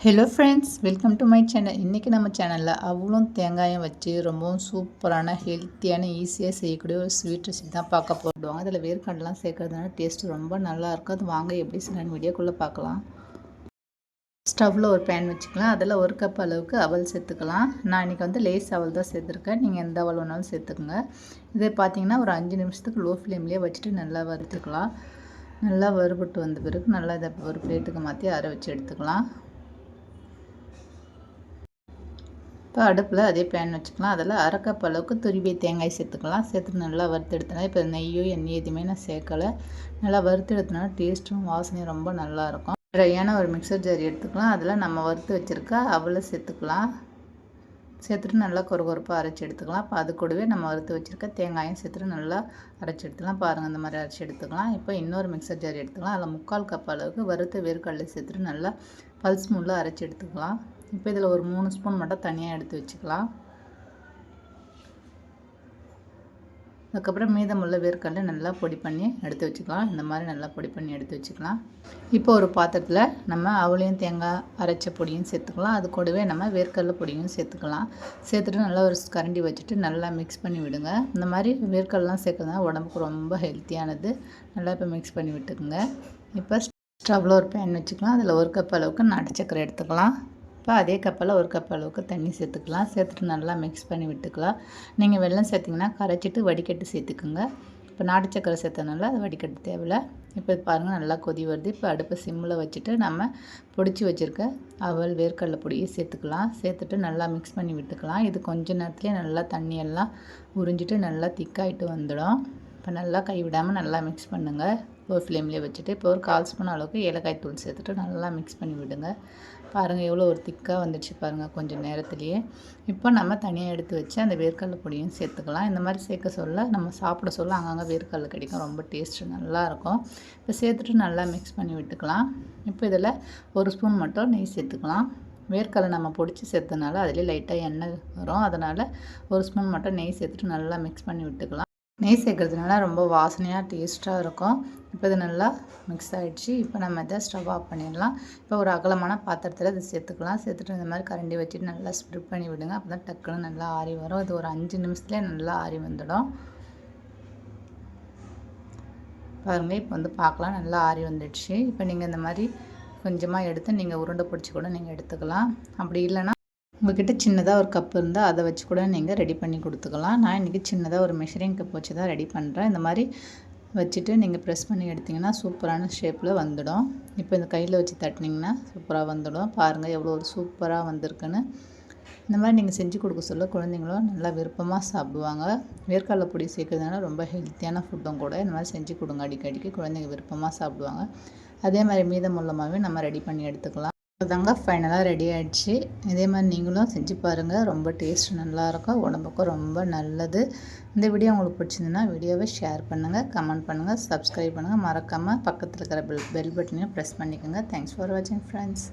Hello friends, welcome to my channel. இன்றைக்கி நம்ம சேனலில் அவ்வளோம் தேங்காயம் வச்சு ரொம்பவும் சூப்பரான ஹெல்த்தியான ஈஸியாக செய்யக்கூடிய ஒரு ஸ்வீட் ரெசிபி தான் பார்க்க போடுவாங்க. அதில் வேர்க்கடலாம் சேர்க்கறதுனால டேஸ்ட்டு ரொம்ப நல்லாயிருக்கும். அது வாங்க எப்படி செய்யலான்னு வீடியோக்குள்ளே பார்க்கலாம். ஸ்டவ்வில் ஒரு பேன் வச்சுக்கலாம். அதில் 1 கப் அளவுக்கு அவல் சேர்த்துக்கலாம். நான் இன்றைக்கி வந்து லேஸ் அவல் தான் சேர்த்துருக்கேன். நீங்கள் எந்த அவல் வேணாலும் சேர்த்துக்குங்க. இதை பார்த்தீங்கன்னா ஒரு 5 நிமிஷத்துக்கு லோ ஃப்ளேம்லேயே வச்சுட்டு நல்லா வறுத்துக்கலாம். நல்லா வறுபட்டு வந்த பிறகு நல்லா இதை ஒரு பிளேட்டுக்கு மாற்றி அரை வச்சு எடுத்துக்கலாம். இப்போ அடுப்பில் அதே பேன் வச்சுக்கலாம். அதில் அரை கப் அளவுக்கு துருவிய தேங்காய் சேர்த்துக்கலாம். சேர்த்துட்டு நல்லா வறுத்து எடுத்தனால இப்போ நெய்யோ எண்ணெய் எதுவுமே நான் சேர்க்கலை. நல்லா வறுத்து எடுத்தனால டேஸ்ட்டும் வாசனையும் ரொம்ப நல்லாயிருக்கும். ட்ரையான ஒரு மிக்சர் ஜார் எடுத்துக்கலாம். அதில் நம்ம வறுத்து வச்சுருக்க அவலை சேர்த்துக்கலாம். சேர்த்துட்டு நல்லா கொரகொரப்பாக அரைச்சி எடுத்துக்கலாம். இப்போ அது கூடவே நம்ம வறுத்து வச்சுருக்க தேங்காயும் சேர்த்துட்டு நல்லா அரைச்சி எடுத்துக்கலாம். பாருங்கள், இந்த மாதிரி அரைச்சி எடுத்துக்கலாம். இப்போ இன்னொரு மிக்சர் ஜார் எடுத்துக்கலாம். அதில் 3/4 கப் அளவுக்கு வறுத்த வேர்க்கடலை சேர்த்துட்டு நல்லா பல்ஸ் மூடில் அரைச்சி எடுத்துக்கலாம். இப்போ இதில் ஒரு 3 ஸ்பூன் மட்டும் தனியாக எடுத்து வச்சுக்கலாம். அதுக்கப்புறம் மீதமுள்ள வேர்க்கடலை நல்லா பொடி பண்ணி எடுத்து வச்சுக்கலாம். இந்த மாதிரி நல்லா பொடி பண்ணி எடுத்து வச்சுக்கலாம். இப்போ ஒரு பாத்திரத்தில் நம்ம அவளையும் தேங்காய் அரைச்ச பொடியும் சேர்த்துக்கலாம். அது கூடவே நம்ம வேர்க்கடலை பொடியும் சேர்த்துக்கலாம். சேர்த்துட்டு நல்லா ஒரு கரண்டி வச்சுட்டு நல்லா மிக்ஸ் பண்ணி விடுங்க. இந்த மாதிரி வேர்க்கடலாம் சேர்க்கறதுனால உடம்புக்கு ரொம்ப ஹெல்த்தியானது. நல்லா இப்போ மிக்ஸ் பண்ணி விட்டுக்குங்க. இப்போ ஸ்டவ்வில் ஒரு பேன் வச்சுக்கலாம். அதில் 1 கப் அளவுக்கு நாட்டு சர்க்கரை எடுத்துக்கலாம். இப்போ அதே கப்பில் 1 கப் அளவுக்கு தண்ணி சேர்த்துக்கலாம். சேர்த்துட்டு நல்லா மிக்ஸ் பண்ணி விட்டுக்கலாம். நீங்கள் வெல்லம் சேர்த்திங்கன்னா கரைச்சிட்டு வடிகட்டு சேர்த்துக்குங்க. இப்போ நாட்டு சக்கரை சேர்த்தனால அது வடிகட்டு தேவையில்லை. இப்போ பாருங்கள், நல்லா கொதி வருது. இப்போ அடுப்பை சிம்மில் வச்சுட்டு நம்ம பொடிச்சு வச்சுருக்க அவல் வேர்க்கடலை பொடியை சேர்த்துக்கலாம். சேர்த்துட்டு நல்லா மிக்ஸ் பண்ணி விட்டுக்கலாம். இது கொஞ்ச நேரத்துலேயே நல்லா தண்ணியெல்லாம் உறிஞ்சிட்டு நல்லா திக்காயிட்டு வந்துடும். இப்போ நல்லா கைவிடாமல் நல்லா மிக்ஸ் பண்ணுங்கள். லோ ஃப்ளேம்லேயே வச்சுட்டு இப்போ ஒரு 1/4 ஸ்பூன் அளவுக்கு ஏலக்காய் தூள் சேர்த்துட்டு நல்லா மிக்ஸ் பண்ணி விடுங்க. பாருங்கள், எவ்வளோ ஒரு திக்காக வந்துடுச்சு பாருங்கள் கொஞ்சம் நேரத்துலேயே. இப்போ நம்ம தனியாக எடுத்து வச்சு அந்த வேர்க்கடலை பொடியும் சேர்த்துக்கலாம். இந்த மாதிரி சேர்க்க சொல்ல நம்ம சாப்பிட சொல்ல அங்கங்கே வேர்க்கடலை கிடைக்கும். ரொம்ப டேஸ்ட்டு நல்லாயிருக்கும். இப்போ சேர்த்துட்டு நல்லா மிக்ஸ் பண்ணி விட்டுக்கலாம். இப்போ இதில் 1 ஸ்பூன் மட்டும் நெய் சேர்த்துக்கலாம். வேர்க்கடலை நம்ம பொடிச்சு சேர்த்தனால அதிலே லைட்டாக எண்ணெய் வரும். அதனால் 1 ஸ்பூன் மட்டும் நெய் சேர்த்துட்டு நல்லா மிக்ஸ் பண்ணி விட்டுக்கலாம். நெய் சேர்க்கறதுனால ரொம்ப வாசனையாக டேஸ்ட்டாக இருக்கும். இப்போ இது நல்லா மிக்ஸ் ஆகிடுச்சு. இப்போ நம்ம இதை ஸ்டவ் ஆஃப் பண்ணிடலாம். இப்போ ஒரு அகலமான பாத்திரத்தில் இதை சேர்த்துக்கலாம். சேர்த்துட்டு இந்த மாதிரி கரண்டி வச்சுட்டு நல்லா ஸ்ப்ரெட் பண்ணி விடுங்க. அப்போ தான் டக்குன்னு நல்லா ஆறி வரும். இது ஒரு 5 நிமிஷத்துலேயே நல்லா ஆறி வந்துடும். பாருங்கள், இப்போ வந்து பார்க்கலாம், நல்லா ஆறி வந்துடுச்சு. இப்போ நீங்கள் இந்த மாதிரி கொஞ்சமாக எடுத்து நீங்கள் உருண்டை பிடிச்சி கூட நீங்கள் எடுத்துக்கலாம். அப்படி இல்லைன்னா உங்கள்கிட்ட சின்னதாக ஒரு கப் இருந்தால் அதை வச்சு கூட நீங்கள் ரெடி பண்ணி கொடுத்துக்கலாம். நான் இன்றைக்கி சின்னதாக ஒரு மெஷரிங் கப் வச்சு தான் ரெடி பண்ணுறேன். இந்த மாதிரி வச்சுட்டு நீங்கள் ப்ரெஸ் பண்ணி எடுத்திங்கன்னா சூப்பரான ஷேப்பில் வந்துடும். இப்போ இந்த கையில் வச்சு தட்டினீங்கன்னா சூப்பராக வந்துடும். பாருங்கள் எவ்வளோ ஒரு சூப்பராக வந்திருக்குன்னு. இந்த மாதிரி நீங்கள் செஞ்சு கொடுக்க சொல்ல குழந்தைங்களும் நல்லா விருப்பமாக சாப்பிடுவாங்க. வேர்க்கடலை பொடி சேர்க்கறதுனால ரொம்ப ஹெல்த்தியான ஃபுட்டும் கூட. இந்த மாதிரி செஞ்சு கொடுங்க அடிக்கடிக்கு, குழந்தைங்க விருப்பமாக சாப்பிடுவாங்க. அதே மாதிரி மீதமுள்ளமாகவே நம்ம ரெடி பண்ணி எடுத்துக்கலாம். அதாங்க ஃபைனலாக ரெடி ஆகிடுச்சு. இதே மாதிரி நீங்களும் செஞ்சு பாருங்கள். ரொம்ப டேஸ்ட் நல்லாயிருக்கும், உடம்புக்கும் ரொம்ப நல்லது. இந்த வீடியோ உங்களுக்கு பிடிச்சிருந்துன்னா வீடியோவை ஷேர் பண்ணுங்கள், கமெண்ட் பண்ணுங்கள், சப்ஸ்கிரைப் பண்ணுங்கள். மறக்காமல் பக்கத்தில் இருக்கிற பெல் பட்டனையும் ப்ரெஸ் பண்ணிக்கோங்க. தேங்க்ஸ் ஃபார் வாட்சிங் ஃப்ரெண்ட்ஸ்.